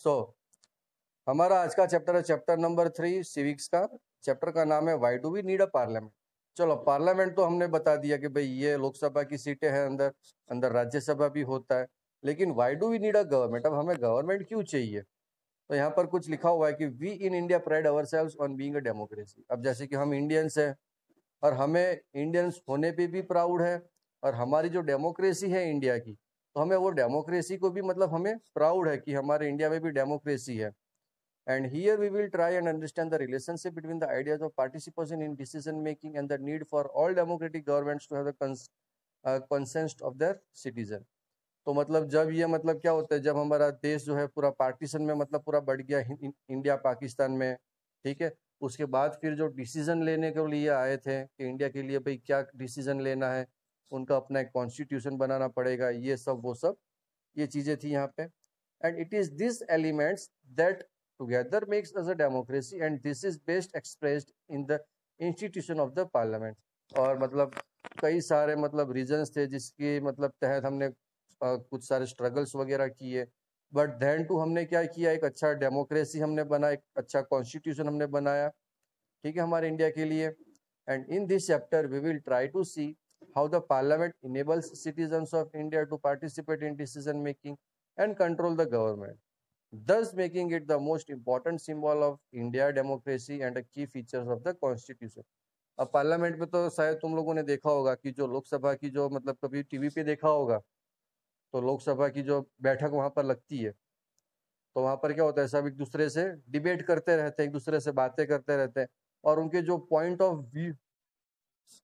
सो हमारा आज का चैप्टर है चैप्टर नंबर 3 सिविक्स का। चैप्टर का नाम है why do we need a parliament. चलो, पार्लियामेंट तो हमने बता दिया कि भाई ये लोकसभा की सीटें हैं, अंदर अंदर राज्यसभा भी होता है, लेकिन why do we need a government, अब हमें गवर्नमेंट क्यों चाहिए। तो यहाँ पर कुछ लिखा हुआ है कि we in India pride ourselves on being a democracy. अब जैसे कि हम इंडियंस हैं और हमें इंडियंस होने पे भी प्राउड है, और हमारी जो डेमोक्रेसी है इंडिया की, तो हमें वो डेमोक्रेसी को भी मतलब हमें प्राउड है कि हमारे इंडिया में भी डेमोक्रेसी है। And here we will try and understand the relationship between the ideas of participation in decision making and the need for all democratic governments to have the consent of their citizen। तो मतलब जब ये मतलब क्या होता है, जब हमारा देश जो है पूरा पार्टीशन में मतलब पूरा बढ़ गया इंडिया पाकिस्तान में, ठीक है, उसके बाद फिर जो डिसीजन लेने के लिए आए थे कि इंडिया के लिए भाई क्या डिसीजन लेना है, उनका अपना एक कॉन्स्टिट्यूशन बनाना पड़ेगा, ये सब वो सब ये चीजें थी यहाँ पे। And it is this elements that together makes us a democracy and this is best expressed in the institution of the parliament। और मतलब कई सारे मतलब रीजंस थे जिसके मतलब तहत हमने कुछ सारे स्ट्रगल्स वगैरह किए, बट देन टू हमने क्या किया, एक अच्छा डेमोक्रेसी हमने बनाया, एक अच्छा कॉन्स्टिट्यूशन हमने बनाया, ठीक है, हमारे इंडिया के लिए। And in this chapter we will try to see how the parliament enables citizens of India to participate in decision making and control the government, thus making it the most important symbol of India democracy and a key features of the constitution। अब parliament में तो शायद तुम लोगों ने देखा होगा कि जो लोकसभा की जो मतलब कभी टीवी पे देखा होगा, तो लोकसभा की जो बैठक वहां पर लगती है, तो वहां पर क्या होता है, सब एक दूसरे से डिबेट करते रहते हैं, एक दूसरे से बातें करते रहते हैं, और उनके जो पॉइंट ऑफ व्यू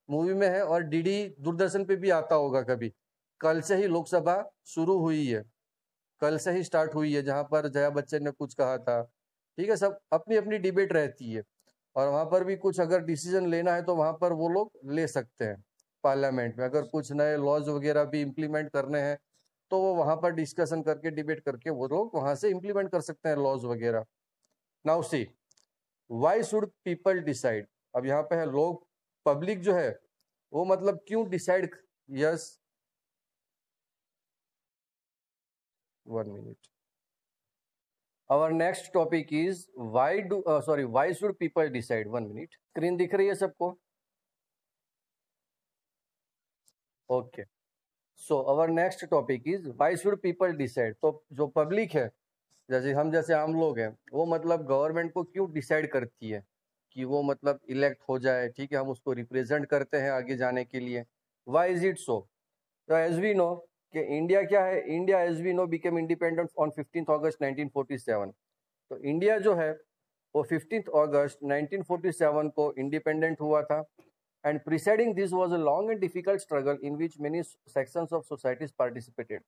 मूवी में है, और डीडी दूरदर्शन पे भी आता होगा कभी। कल से ही लोकसभा शुरू हुई है, कल से ही स्टार्ट हुई है, जहां पर जया बच्चन ने कुछ कहा था, ठीक है, सब अपनी अपनी डिबेट रहती है, और वहां पर भी कुछ अगर डिसीजन लेना है तो वहां पर वो लोग ले सकते हैं। पार्लियामेंट में अगर कुछ नए लॉज वगैरह भी इम्प्लीमेंट करने हैं तो वो वहां पर डिस्कशन करके डिबेट करके वो लोग वहां से इम्प्लीमेंट कर सकते हैं लॉज वगैरह। Now see why should people decide. अब यहाँ पे है लोग, पब्लिक जो है वो मतलब क्यों decide. Yes, 1 minute। Our next topic is why should people decide। 1 minute। Screen दिख रही है सबको? Okay, so our next topic is why should people decide. तो जो पब्लिक है, जैसे हम जैसे आम लोग हैं, वो मतलब गवर्नमेंट को क्यों डिसाइड करती है कि वो मतलब इलेक्ट हो जाए, ठीक है, हम उसको रिप्रेजेंट करते हैं आगे जाने के लिए। Why is it so? तो एज वी नो कि इंडिया क्या है, India as we know became independent on 15 August 1947। तो इंडिया जो है वो 15 अगस्त 1947 को इंडिपेंडेंट हुआ था। And preceding this was a long and difficult struggle in which many sections of societies participated.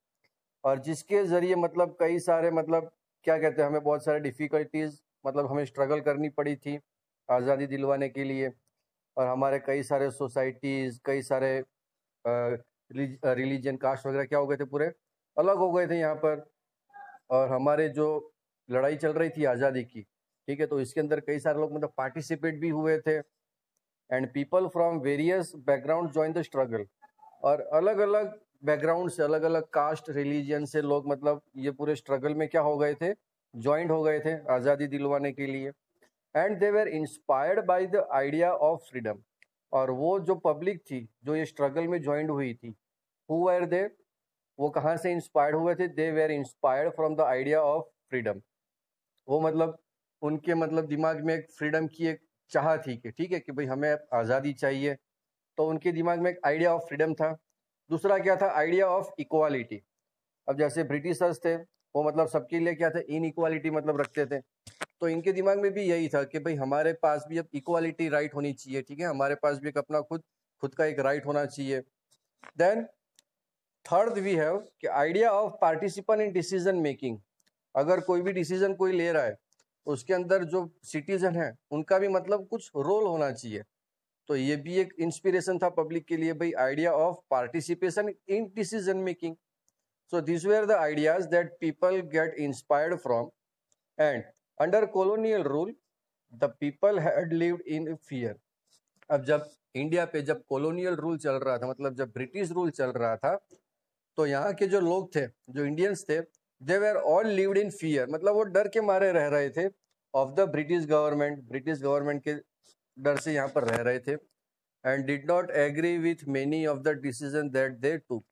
और जिसके जरिए मतलब कई सारे मतलब क्या कहते हैं, हमें बहुत सारे डिफिकल्टीज मतलब हमें स्ट्रगल करनी पड़ी थी आज़ादी दिलवाने के लिए। और हमारे कई सारे सोसाइटीज, कई सारे रिलीजन, कास्ट वगैरह क्या हो गए थे, पूरे अलग हो गए थे यहाँ पर। और हमारे जो लड़ाई चल रही थी आज़ादी की, ठीक है, तो इसके अंदर कई सारे लोग मतलब पार्टिसिपेट भी हुए थे। And people from various background join the struggle. और अलग अलग बैकग्राउंड से, अलग अलग कास्ट रिलीजन से लोग मतलब ये पूरे स्ट्रगल में क्या हो गए थे, ज्वाइंट हो गए थे आज़ादी दिलवाने के लिए। And they were inspired by the idea of freedom. और वो जो पब्लिक थी जो ये स्ट्रगल में ज्वाइंट हुई थी, हु वर दे, वो कहाँ से इंस्पायर्ड हुए थे? They were inspired from the idea of freedom. वो मतलब उनके मतलब दिमाग में एक फ्रीडम की एक चाह थी कि ठीक है कि भाई हमें आज़ादी चाहिए, तो उनके दिमाग में एक आइडिया ऑफ फ्रीडम था। दूसरा क्या था? Idea of equality. अब जैसे ब्रिटिशर्स थे, वो मतलब सबके लिए क्या थे, इन इक्वालिटी मतलब रखते थे, तो इनके दिमाग में भी यही था कि भाई हमारे पास भी अब इक्वालिटी राइट होनी चाहिए, ठीक है, हमारे पास भी एक अपना खुद खुद का एक राइट होना चाहिए। देन थर्ड वी हैव कि idea of participant in decision making. अगर कोई भी डिसीजन कोई ले रहा है, उसके अंदर जो सिटीजन है उनका भी मतलब कुछ रोल होना चाहिए। तो ये भी एक इंस्पिरेशन था पब्लिक के लिए, भाई idea of participation in decision making. So this were the ideas that people get inspired from. And under colonial rule the people had lived in fear. अब जब इंडिया पे जब कॉलोनियल रूल चल रहा था, मतलब जब ब्रिटिश रूल चल रहा था, तो यहाँ के जो लोग थे, जो इंडियंस थे, they were all lived in fear, मतलब वो डर के मारे रह रहे थे ऑफ द ब्रिटिश गवर्नमेंट के डर से यहाँ पर रह रहे थे। And did not agree with many of the decision that they took,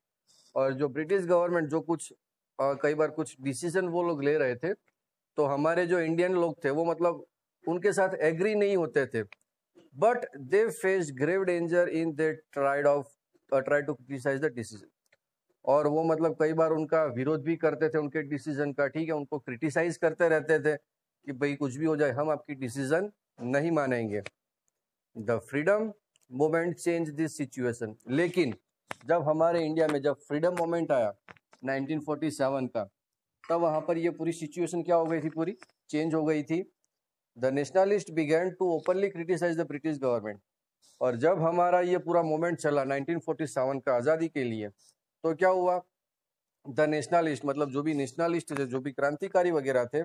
और जो ब्रिटिश गवर्नमेंट जो कुछ कई बार कुछ डिसीजन वो लोग ले रहे थे, तो हमारे जो इंडियन लोग थे वो मतलब उनके साथ एग्री नहीं होते थे। But they face grave danger in they try to criticise the decision, और वो मतलब कई बार उनका विरोध भी करते थे उनके डिसीजन का, ठीक है, उनको क्रिटिसाइज करते रहते थे कि भाई कुछ भी हो जाए हम आपकी डिसीजन नहीं मानेंगे। The freedom moment change this situation, लेकिन जब हमारे इंडिया में जब फ्रीडम मोमेंट आया 1947 का, तब वहां पर ये पूरी सिचुएशन क्या हो गई थी, पूरी चेंज हो गई थी। The nationalist began to openly criticise the British government, और जब हमारा ये पूरा मोमेंट चला 1947 का आज़ादी के लिए, तो क्या हुआ, द नेशनलिस्ट मतलब जो भी नेशनलिस्ट थे, जो भी क्रांतिकारी वगैरह थे,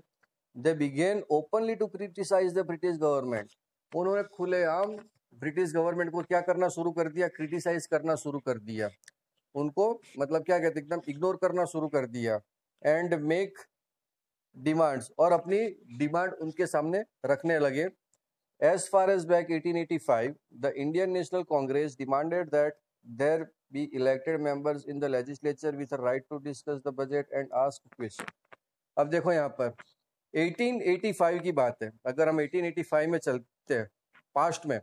they began openly to criticise the British government, उन्होंने खुलेआम ब्रिटिश गवर्नमेंट को क्या करना शुरू कर दिया, क्रिटिसाइज करना शुरू कर दिया, उनको मतलब क्या कहते एकदम इग्नोर करना शुरू कर दिया। एंड मेक डिमांड्स, और अपनी डिमांड उनके सामने रखने लगे। As far as back 1885, the Indian National Congress demanded that there be elected members in the legislature with a right to discuss the budget and ask questions. अब देखो यहाँ पर 1885 की बात है, अगर हम 1885 में चलते हैं पास्ट में,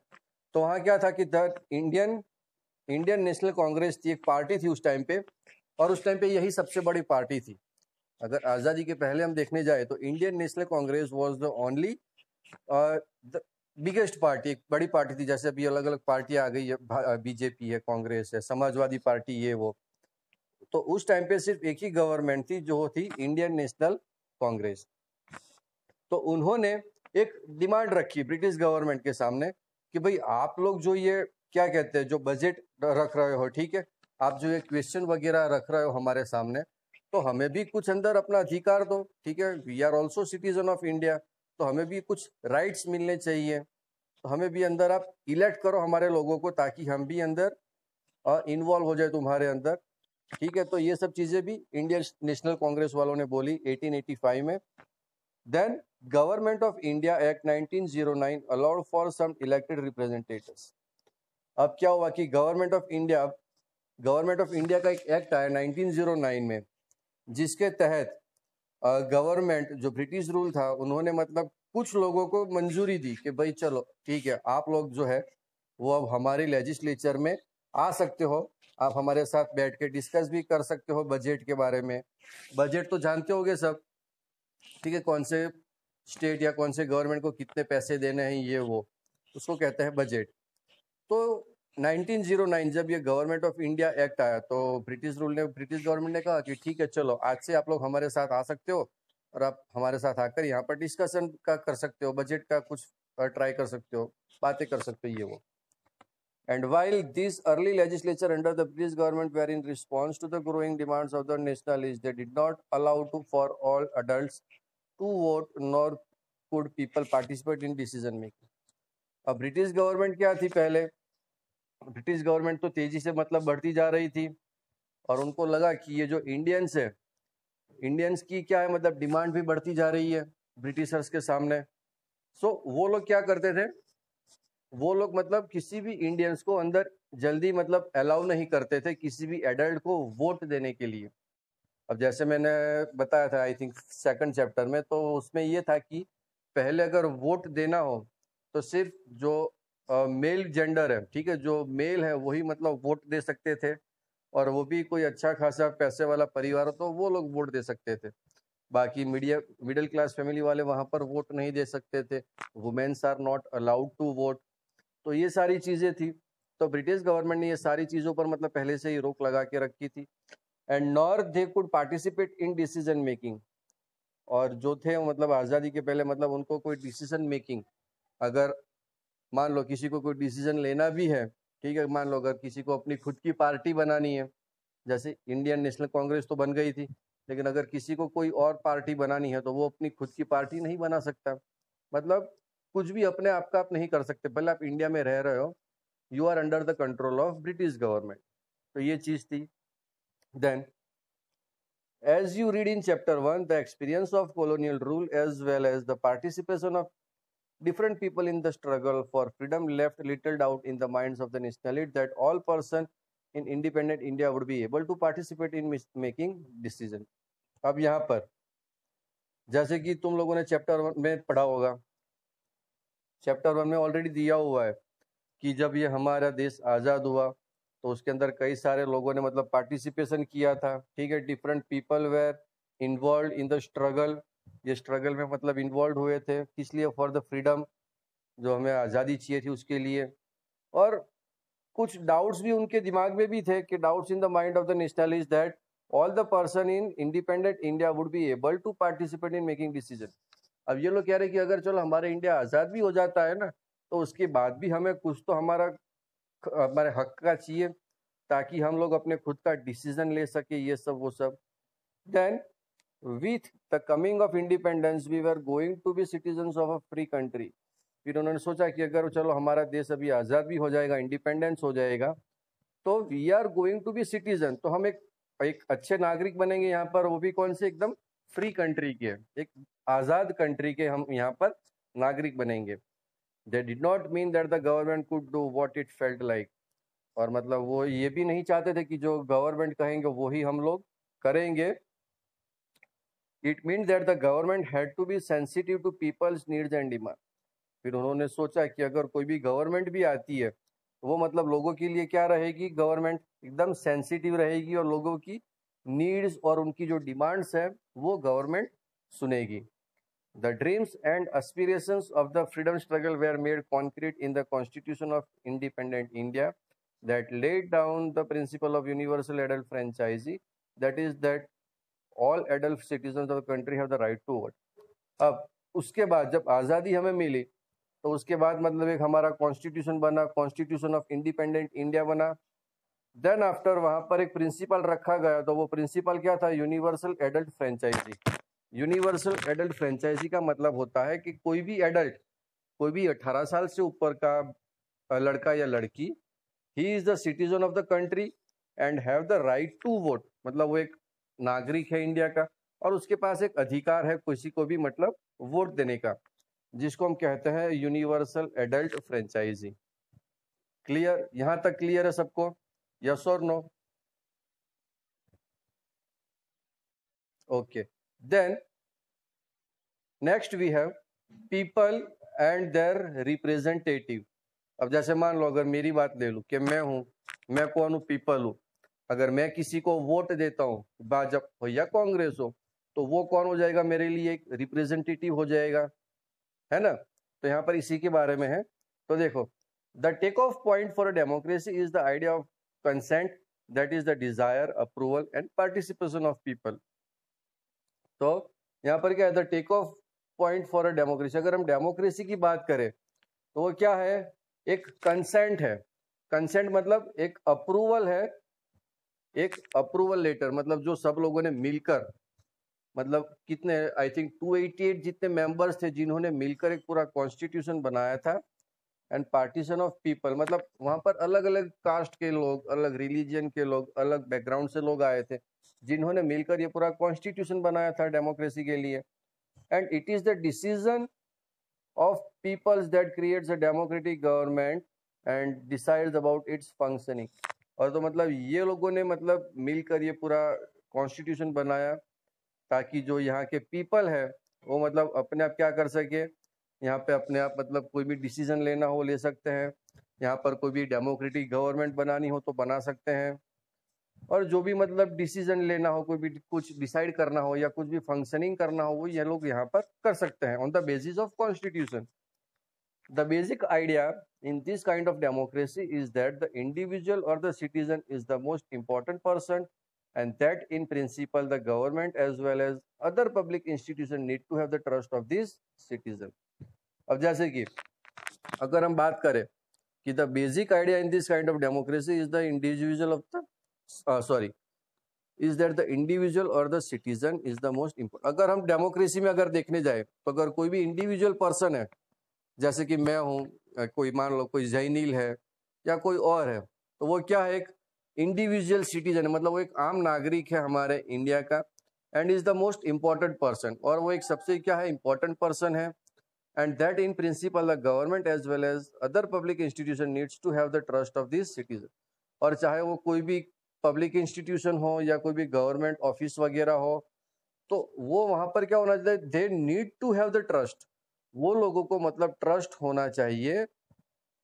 तो वहाँ क्या था कि द इंडियन नेशनल कांग्रेस थी, एक पार्टी थी उस टाइम पे, और उस टाइम पे यही सबसे बड़ी पार्टी थी। अगर आज़ादी के पहले हम देखने जाए तो Indian national Congress was the only biggest party, एक बड़ी पार्टी थी। जैसे अभी अलग अलग पार्टियां आ गई है, बीजेपी है, कांग्रेस है, समाजवादी पार्टी, ये वो, तो उस टाइम पे सिर्फ एक ही गवर्नमेंट थी जो थी इंडियन नेशनल कांग्रेस। तो उन्होंने एक डिमांड रखी ब्रिटिश गवर्नमेंट के सामने कि भाई आप लोग जो ये क्या कहते हैं जो बजट रख रहे हो, ठीक है, आप जो ये क्वेश्चन वगैरह रख रहे हो हमारे सामने, तो हमें भी कुछ अंदर अपना अधिकार दो, ठीक है, we are also citizen of India, तो हमें भी कुछ राइट्स मिलने चाहिए, तो हमें भी अंदर आप इलेक्ट करो हमारे लोगों को, ताकि हम भी अंदर इन्वॉल्व हो जाए तुम्हारे अंदर, ठीक है। तो ये सब चीजें भी इंडियन नेशनल कांग्रेस वालों ने बोली 1885 में। Then government of India act 1909 allowed for some elected representatives. अब क्या हुआ कि गवर्नमेंट ऑफ इंडिया का एक एक्ट आया 1909 में, जिसके तहत गवर्नमेंट जो ब्रिटिश रूल था उन्होंने मतलब कुछ लोगों को मंजूरी दी कि भाई चलो ठीक है, आप लोग जो है वो अब हमारी लेजिस्लेचर में आ सकते हो, आप हमारे साथ बैठ के डिस्कस भी कर सकते हो बजट के बारे में। बजट तो जानते होगे सब, ठीक है, कौन से स्टेट या कौन से गवर्नमेंट को कितने पैसे देने हैं, ये वो, उसको कहते हैं बजट। तो 1909 जब ये गवर्नमेंट ऑफ इंडिया एक्ट आया, तो ब्रिटिश गवर्नमेंट ने कहा कि ठीक है चलो आज से आप लोग हमारे साथ आ सकते हो, और आप हमारे साथ आकर यहाँ पर डिस्कशन का कर सकते हो, बजट का कुछ ट्राई कर सकते हो, बातें कर सकते हो, ये वो। And while these early legislature under the British government were in response to the growing demands of the nationalists, they did not allow for all adults to vote, nor could people participate in decision making. अब British government क्या थी, पहले British government तो तेजी से मतलब बढ़ती जा रही थी, और उनको लगा कि ये जो इंडियंस है, इंडियंस की क्या है मतलब डिमांड भी बढ़ती जा रही है ब्रिटिशर्स के सामने। सो वो लोग क्या करते थे, वो लोग मतलब किसी भी इंडियंस को अंदर जल्दी मतलब अलाउ नहीं करते थे किसी भी एडल्ट को वोट देने के लिए। अब जैसे मैंने बताया था आई थिंक सेकंड चैप्टर में, तो उसमें ये था कि पहले अगर वोट देना हो तो सिर्फ जो मेल जेंडर है, ठीक है, जो मेल है वही मतलब वोट दे सकते थे, और वो भी कोई अच्छा खासा पैसे वाला परिवार हो तो वो लोग वोट दे सकते थे। बाकी मिडिल क्लास फैमिली वाले वहां पर वोट नहीं दे सकते थे। Womens are not allowed to vote. तो ये सारी चीजें थी, तो ब्रिटिश गवर्नमेंट ने ये सारी चीजों पर मतलब पहले से ही रोक लगा के रखी थी। And nor they could participate in decision making, और जो थे मतलब आज़ादी के पहले मतलब उनको कोई डिसीजन मेकिंग, अगर मान लो किसी को कोई डिसीजन लेना भी है, ठीक है, मान लो अगर किसी को अपनी खुद की पार्टी बनानी है, जैसे इंडियन नेशनल कांग्रेस तो बन गई थी, लेकिन अगर किसी को कोई और पार्टी बनानी है तो वो अपनी खुद की पार्टी नहीं बना सकता, मतलब कुछ भी अपने आप का आप नहीं कर सकते, पहले आप इंडिया में रह रहे हो, you are under the control of British government. तो ये चीज थी। Then as you read in chapter 1, the experience of colonial rule as well as the participation of different people in the struggle for freedom left little doubt in the minds of the nationalists that all person in independent India would be able to participate in making decision. अब यहाँ पर जैसे कि तुम लोगों ने chapter 1 में पढ़ा होगा, चैप्टर 1 में ऑलरेडी दिया हुआ है कि जब ये हमारा देश आज़ाद हुआ तो उसके अंदर कई सारे लोगों ने मतलब पार्टिसिपेशन किया था, ठीक है। Different people were involve in the struggle, ये स्ट्रगल में मतलब इन्वॉल्व हुए थे, किस लिए? फॉर द फ्रीडम, जो हमें आज़ादी चाहिए थी उसके लिए। और कुछ डाउट्स भी उनके दिमाग में भी थे कि doubts in the mind of the nationalist that all the person in independent India would be able to participate in making decision. अब ये लोग कह रहे हैं कि अगर चलो हमारे इंडिया आज़ाद भी हो जाता है ना, तो उसके बाद भी हमें कुछ तो हमारे हक का चाहिए ताकि हम लोग अपने खुद का डिसीजन ले सके, ये सब वो सब। Then with the coming of independence we were going to be citizens of a free country. फिर उन्होंने सोचा कि अगर चलो हमारा देश अभी आज़ाद भी हो जाएगा, इंडिपेंडेंस हो जाएगा, तो we are going to be citizen, तो हम एक अच्छे नागरिक बनेंगे यहाँ पर, वो भी कौन से? एकदम फ्री कंट्री के, एक आज़ाद कंट्री के हम यहाँ पर नागरिक बनेंगे। They did not mean that the government could do what it felt like, और मतलब वो ये भी नहीं चाहते थे कि जो गवर्नमेंट कहेंगे वही हम लोग करेंगे। It mean that the government had to be sensitive to people's needs and demand. फिर उन्होंने सोचा कि अगर कोई भी गवर्नमेंट भी आती है वो मतलब लोगों के लिए क्या रहेगी? गवर्नमेंट एकदम सेंसिटिव रहेगी और लोगों की नीड्स और उनकी जो डिमांड्स है वो government सुनेगी। The dreams and aspirations of the freedom struggle were made concrete in the Constitution of Independent India that laid down the principle of universal adult franchise, that is that all adult citizens of the country have the right to vote. अब उसके बाद जब आज़ादी हमें मिली तो उसके बाद मतलब एक हमारा कॉन्स्टिट्यूशन बना, कॉन्स्टिट्यूशन ऑफ इंडिपेंडेंट इंडिया बना। देन आफ्टर वहाँ पर एक प्रिंसिपल रखा गया, तो वो प्रिंसिपल क्या था? Universal adult franchise. Universal adult franchise का मतलब होता है कि कोई भी एडल्ट, कोई भी 18 साल से ऊपर का लड़का या लड़की, he is the citizen of the country and have the right to vote, मतलब वो एक नागरिक है इंडिया का और उसके पास एक अधिकार है किसी को भी मतलब वोट देने का, जिसको हम कहते हैं यूनिवर्सल एडल्ट फ्रेंचाइजी। क्लियर? यहां तक क्लियर है सबको? यस और no? Okay. Then next we have people and their representative। अब जैसे मान लो अगर मेरी बात ले लूं कि मैं कौन हूं? पीपल हूं। अगर मैं किसी को वोट देता हूं, भाजपा हो या कांग्रेस हो, तो वो कौन हो जाएगा? मेरे लिए एक रिप्रेजेंटेटिव हो जाएगा, है ना? तो यहाँ पर इसी के बारे में है। तो देखो, the take off point for a democracy is the idea of consent, that is the desire, approval and participation of people. तो यहाँ पर क्या है? The take off point for a democracy. अगर हम डेमोक्रेसी की बात करें तो वो क्या है? एक कंसेंट है। कंसेंट मतलब एक अप्रूवल है, एक अप्रूवल लेटर, मतलब जो सब लोगों ने मिलकर, मतलब कितने, आई थिंक 288 जितने मेंबर्स थे जिन्होंने मिलकर एक पूरा कॉन्स्टिट्यूशन बनाया था। एंड पार्टीशन ऑफ पीपल मतलब वहां पर अलग अलग कास्ट के लोग, अलग रिलीजन के लोग, अलग बैकग्राउंड से लोग आए थे जिन्होंने मिलकर ये पूरा कॉन्स्टिट्यूशन बनाया था डेमोक्रेसी के लिए। And it is the decision of peoples that creates a democratic government and decides about its functioning. और तो मतलब ये लोगों ने मतलब मिलकर ये पूरा कॉन्स्टिट्यूशन बनाया ताकि जो यहाँ के पीपल है वो मतलब अपने आप क्या कर सके, यहाँ पे अपने आप मतलब कोई भी डिसीजन लेना हो ले सकते हैं, यहाँ पर कोई भी डेमोक्रेटिक गवर्नमेंट बनानी हो तो बना सकते हैं, और जो भी मतलब डिसीजन लेना हो, कोई भी कुछ डिसाइड करना हो या कुछ भी फंक्शनिंग करना हो, वो ये लोग यहाँ पर कर सकते हैं on the basis of constitution. The basic idea in this kind of democracy is that the individual or the citizen is the most important person and that in principle the government as well as other public institutions need to have the trust of this citizen। अब जैसे कि अगर हम बात करें कि the basic idea in this kind of democracy is the individual of the is that the individual or the citizen is the most important। अगर हम डेमोक्रेसी में अगर देखने जाए तो अगर कोई भी इंडिविजुअल पर्सन है, जैसे कि मैं हूँ, कोई मान लो कोई जैनील है या कोई और है, तो वो क्या है? एक इंडिविजुअल सिटीजन है, मतलब वो एक आम नागरिक है हमारे इंडिया का, and is the most important person, और वो एक सबसे क्या है, इम्पॉर्टेंट पर्सन है. And that in principle the government as well as other public institution needs to have the trust of this citizen. और चाहे वो कोई भी पब्लिक इंस्टीट्यूशन हो या कोई भी गवर्नमेंट ऑफिस वगैरह हो, तो वो वहां पर क्या होना चाहिए, they need to have the trust. वो लोगों को मतलब ट्रस्ट होना चाहिए.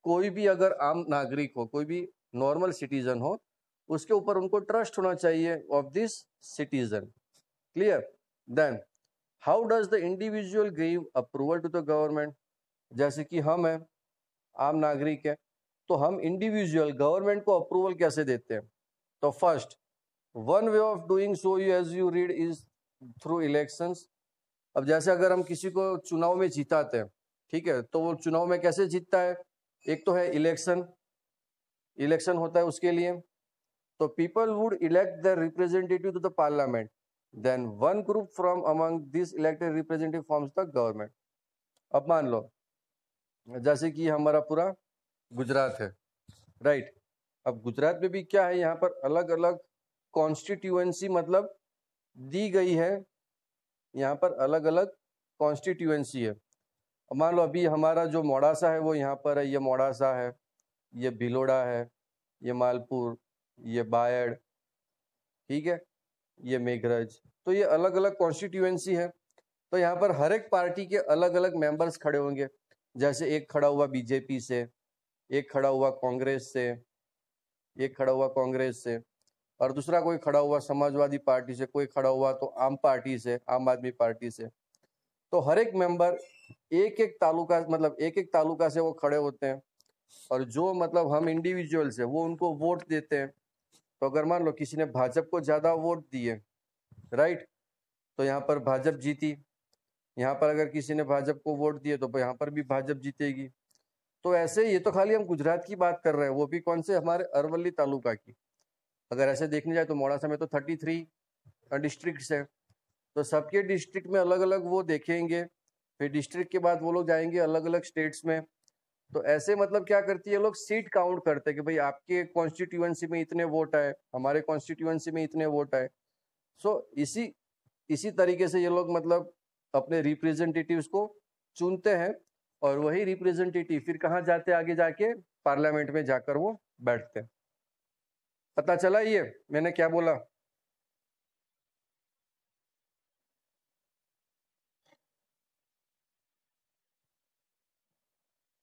कोई भी अगर आम नागरिक हो, कोई भी नॉर्मल सिटीजन हो, उसके ऊपर उनको ट्रस्ट होना चाहिए of this citizen. Clear. Then how does the individual give approval to the government. जैसे कि हम है, आम नागरिक है, तो हम इंडिविजुअल गवर्नमेंट को अप्रूवल कैसे देते हैं. तो first, one way of doing so as you read is through elections. अब जैसे अगर हम किसी को चुनाव में जिताते हैं, ठीक है, तो वो चुनाव में कैसे जीतता है, एक तो है इलेक्शन, इलेक्शन होता है उसके लिए. तो people would elect the representative to the parliament, then one group from among this elected representative forms the government. अब मान लो जैसे कि हमारा पूरा गुजरात है, राइट. अब गुजरात में भी क्या है, यहाँ पर अलग अलग कॉन्स्टिट्यूएंसी मतलब दी गई है, यहाँ पर अलग अलग कॉन्स्टिट्यूएंसी है. अब मान लो अभी हमारा जो मोड़ासा है वो यहाँ पर है, ये मोड़ासा है, ये भिलोड़ा है, ये मालपुर, ये बायड़, ठीक है, ये मेघरज. तो ये अलग अलग कॉन्स्टिट्यूएंसी है. तो यहाँ पर हर एक पार्टी के अलग अलग मेंबर्स खड़े होंगे. जैसे एक खड़ा हुआ बीजेपी से, एक खड़ा हुआ कांग्रेस से, एक खड़ा हुआ कांग्रेस से, और दूसरा कोई खड़ा हुआ समाजवादी पार्टी से, कोई खड़ा हुआ तो आम पार्टी से, आम आदमी पार्टी से. तो हर एक मेंबर एक एक तालुका मतलब एक एक तालुका से वो खड़े होते हैं, और जो मतलब हम इंडिविजुअल्स है वो उनको वोट देते हैं. तो अगर मान लो किसी ने भाजपा को ज्यादा वोट दिए, राइट, तो यहाँ पर भाजपा जीती. यहाँ पर अगर किसी ने भाजपा को वोट दिए तो यहाँ पर भी भाजपा जीतेगी. तो ऐसे ये तो खाली हम गुजरात की बात कर रहे हैं, वो भी कौन से, हमारे अरवली तालुका की. अगर ऐसे देखने जाए तो मोड़ासा में तो 33 डिस्ट्रिक्ट है, तो सबके डिस्ट्रिक्ट में अलग अलग वो देखेंगे. फिर डिस्ट्रिक्ट के बाद वो लोग जाएंगे अलग अलग स्टेट्स में. तो ऐसे मतलब क्या करती है, लोग सीट काउंट करते हैं कि भाई आपके कॉन्स्टिट्यूएंसी में इतने वोट आए, हमारे कॉन्स्टिट्यूएंसी में इतने वोट आए. सो इसी तरीके से ये लोग मतलब अपने रिप्रेजेंटेटिव्स को चुनते हैं, और वही रिप्रेजेंटेटिव फिर कहाँ जाते हैं, आगे जाके पार्लियामेंट में जाकर वो बैठते हैं. पता चला ये मैंने क्या बोला.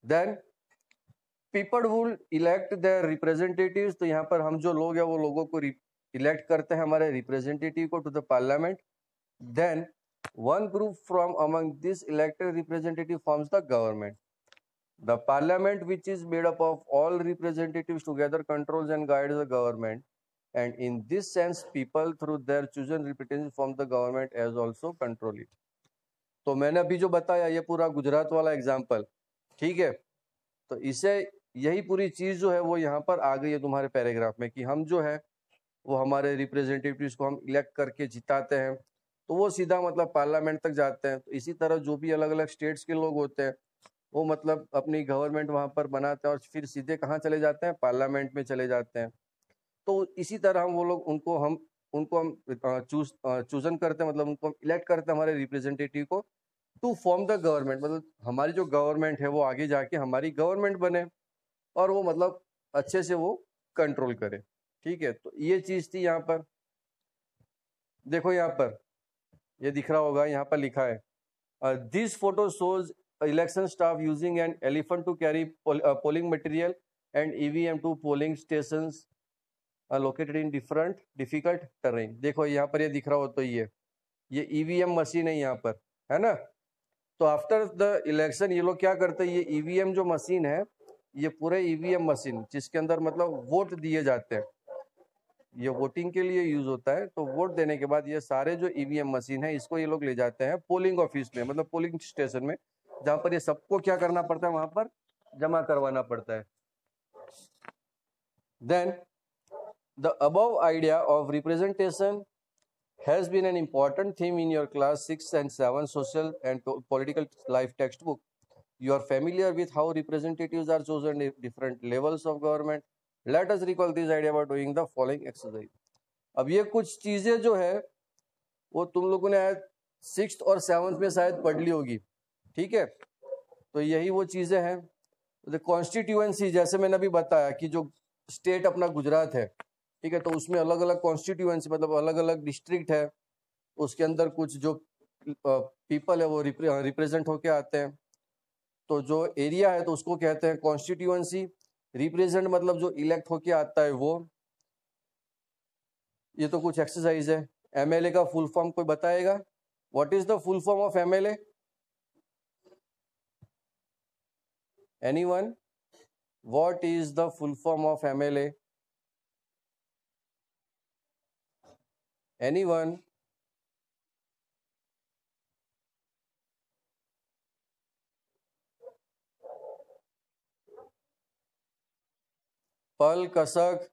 Then people would elect their representatives. तो यहाँ पर हम जो लोग हैं वो लोगों को इलेक्ट करते हैं, हमारे रिप्रेजेंटेटिव को, to the parliament. Then one group from among this elected representative forms the government. The parliament, which is made up of all representatives together, controls and guides the government, and in this sense people through their chosen representatives form the government as also control it. तो मैंने अभी जो बताया ये पूरा गुजरात वाला example, ठीक है, तो इसे यही पूरी चीज जो है वो यहाँ पर आ गई है तुम्हारे पैराग्राफ में, कि हम जो है वो हमारे रिप्रेजेंटेटिव्स को हम इलेक्ट करके जिताते हैं, तो वो सीधा मतलब पार्लियामेंट तक जाते हैं. तो इसी तरह जो भी अलग अलग स्टेट्स के लोग होते हैं वो मतलब अपनी गवर्नमेंट वहां पर बनाते हैं, और फिर सीधे कहाँ चले जाते हैं, पार्लियामेंट में चले जाते हैं. तो इसी तरह हम वो लोग उनको हम चूजन करते हैं, मतलब उनको हम इलेक्ट करते हैं हमारे रिप्रेजेंटेटिव को, टू फॉर्म द गवर्नमेंट. मतलब हमारी जो गवर्नमेंट है वो आगे जाके हमारी गवर्नमेंट बने, और वो मतलब अच्छे से वो कंट्रोल करे. ठीक है, तो ये चीज थी. यहाँ पर देखो, यहाँ पर ये दिख रहा होगा, यहाँ पर लिखा है, this photo shows election staff using an elephant to carry polling material and EVM to polling stations located in different difficult terrain. देखो यहाँ पर ये दिख रहा हो, तो ये ईवीएम मशीन है यहाँ पर, है ना. तो आफ्टर द इलेक्शन ये लोग क्या करते हैं, ये ईवीएम जो मशीन है, ये पूरे ईवीएम मशीन जिसके अंदर मतलब वोट दिए जाते हैं, ये वोटिंग के लिए यूज होता है. तो वोट देने के बाद ये सारे जो ईवीएम मशीन है इसको ये लोग ले जाते हैं पोलिंग ऑफिस में, मतलब पोलिंग स्टेशन में, जहां पर ये सबको क्या करना पड़ता है, वहां पर जमा करवाना पड़ता है. Then the above idea of representation has been an important theme in your class 6 and 7 social and political life textbook. You are familiar with how representatives are chosen at different levels of government. Let us recall this idea by doing the following exercise. अब ये कुछ चीजें जो है वो तुम लोगों ने 6th और 7th में शायद पढ़ ली होगी, ठीक है। तो यही वो चीजें हैं। कॉन्स्टिट्यूएंसी, जैसे मैंने अभी बताया कि जो स्टेट अपना गुजरात है, ठीक है, तो उसमें अलग अलग कॉन्स्टिट्यूएंसी मतलब अलग अलग डिस्ट्रिक्ट है, उसके अंदर कुछ जो पीपल है वो रिप्रेजेंट होके आते हैं। तो जो एरिया है तो उसको कहते हैं कॉन्स्टिट्यूएंसी। रिप्रेजेंट मतलब जो इलेक्ट होके आता है वो। ये तो कुछ एक्सरसाइज है। एमएलए का फुल फॉर्म कोई बताएगा? What is the full form of MLA? Anyone? What is the full form of MLA? Anyone? पल कसक।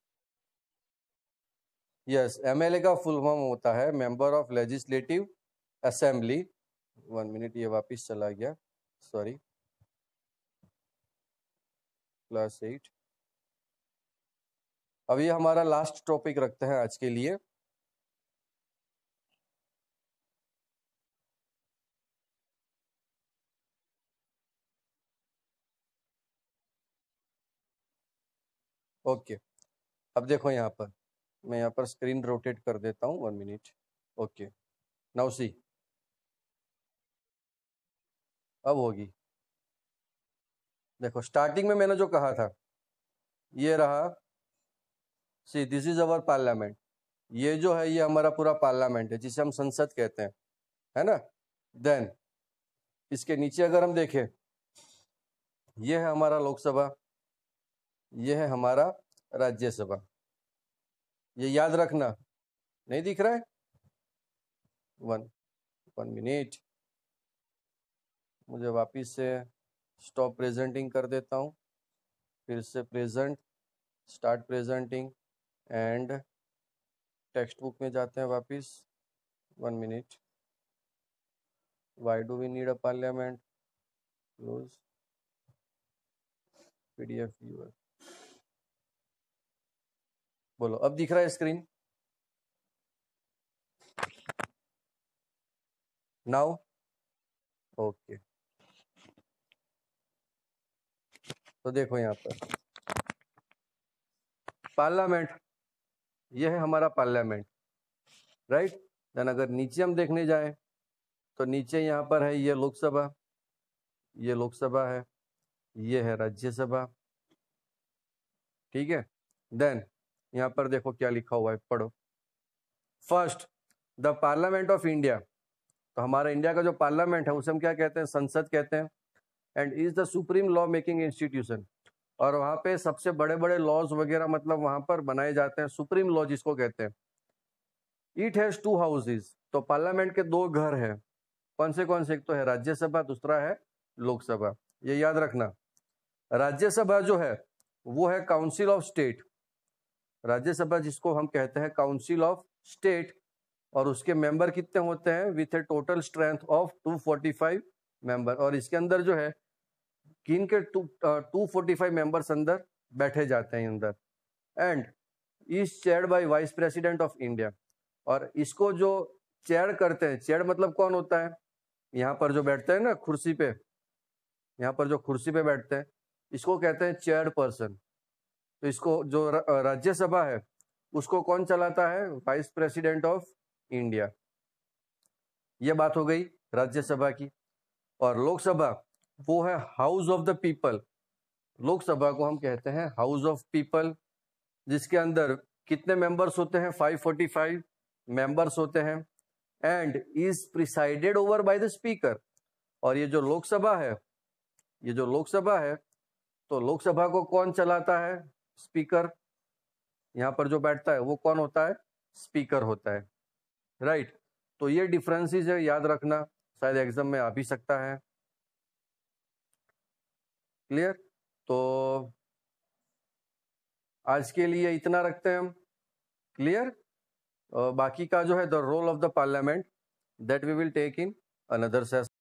यस, एमएलए का फुल फॉर्म होता है member of legislative assembly. 1 minute, ये वापिस चला गया, सॉरी। क्लास 8। अब ये हमारा लास्ट टॉपिक रखते हैं आज के लिए। ओके, अब देखो यहाँ पर, मैं यहाँ पर स्क्रीन रोटेट कर देता हूँ, 1 मिनट। ओके, नाउ सी, अब होगी। देखो स्टार्टिंग में मैंने जो कहा था, ये रहा, see this is our parliament. ये जो है ये हमारा पूरा पार्लियामेंट है जिसे हम संसद कहते हैं, है ना। देन इसके नीचे अगर हम देखें, ये है हमारा लोकसभा, ये है हमारा राज्यसभा। ये याद रखना, नहीं दिख रहा है? वन मिनट, मुझे वापिस से स्टॉप प्रेजेंटिंग कर देता हूँ, फिर से present, start presenting and textbook में जाते हैं वापिस। 1 minute. Why do we need a parliament? Close PDF viewer. बोलो, अब दिख रहा है स्क्रीन? नाउ? ओके, तो देखो यहाँ पर पार्लियामेंट, ये है हमारा पार्लियामेंट, राइट। देन अगर नीचे हम देखने जाएं तो नीचे यहाँ पर है ये लोकसभा, ये लोकसभा है, ये है राज्यसभा, ठीक है। देन यहाँ पर देखो क्या लिखा हुआ है, पढ़ो। First, the parliament of India. तो हमारा इंडिया का जो पार्लियामेंट है उसे हम क्या कहते हैं? संसद कहते हैं। And is the supreme law making institution. और वहाँ पे सबसे बड़े बड़े लॉज वगैरह मतलब वहाँ पर बनाए जाते हैं, सुप्रीम लॉ जिसको कहते हैं। It has 2 houses. तो पार्लियामेंट के 2 घर हैं। कौन से? एक तो है राज्यसभा, दूसरा है लोकसभा। ये याद रखना। राज्यसभा जो है वो है काउंसिल ऑफ स्टेट। राज्यसभा जिसको हम कहते हैं काउंसिल ऑफ स्टेट, और उसके मेंबर कितने होते हैं? With A total strength of 245 member. और इसके अंदर जो है किन के 245 मेंबर्स अंदर बैठे जाते हैं अंदर। And is chaired by vice president of India. और इसको जो चेयर करते हैं, चेयर मतलब कौन होता है? यहाँ पर जो बैठते हैं ना कुर्सी पे, यहाँ पर जो कुर्सी पे बैठते हैं, इसको कहते हैं चेयर पर्सन। तो इसको जो राज्यसभा है उसको कौन चलाता है? Vice president of India. ये बात हो गई राज्यसभा की। और लोकसभा वो है house of the people. Lok Sabha को हम कहते हैं हाउस ऑफ पीपल, जिसके अंदर कितने मेंबर्स होते हैं? 545 मेंबर्स होते हैं। And is presided over by the speaker. और ये जो लोकसभा है, ये जो लोकसभा है, तो लोकसभा को कौन चलाता है? स्पीकर। यहाँ पर जो बैठता है वो कौन होता है? स्पीकर होता है, राइट। तो ये डिफरेंसेस है, याद रखना, शायद एग्जाम में आ भी सकता है। क्लियर? तो आज के लिए इतना रखते हैं हम। क्लियर? बाकी का जो है the role of the parliament, that we will take in another session.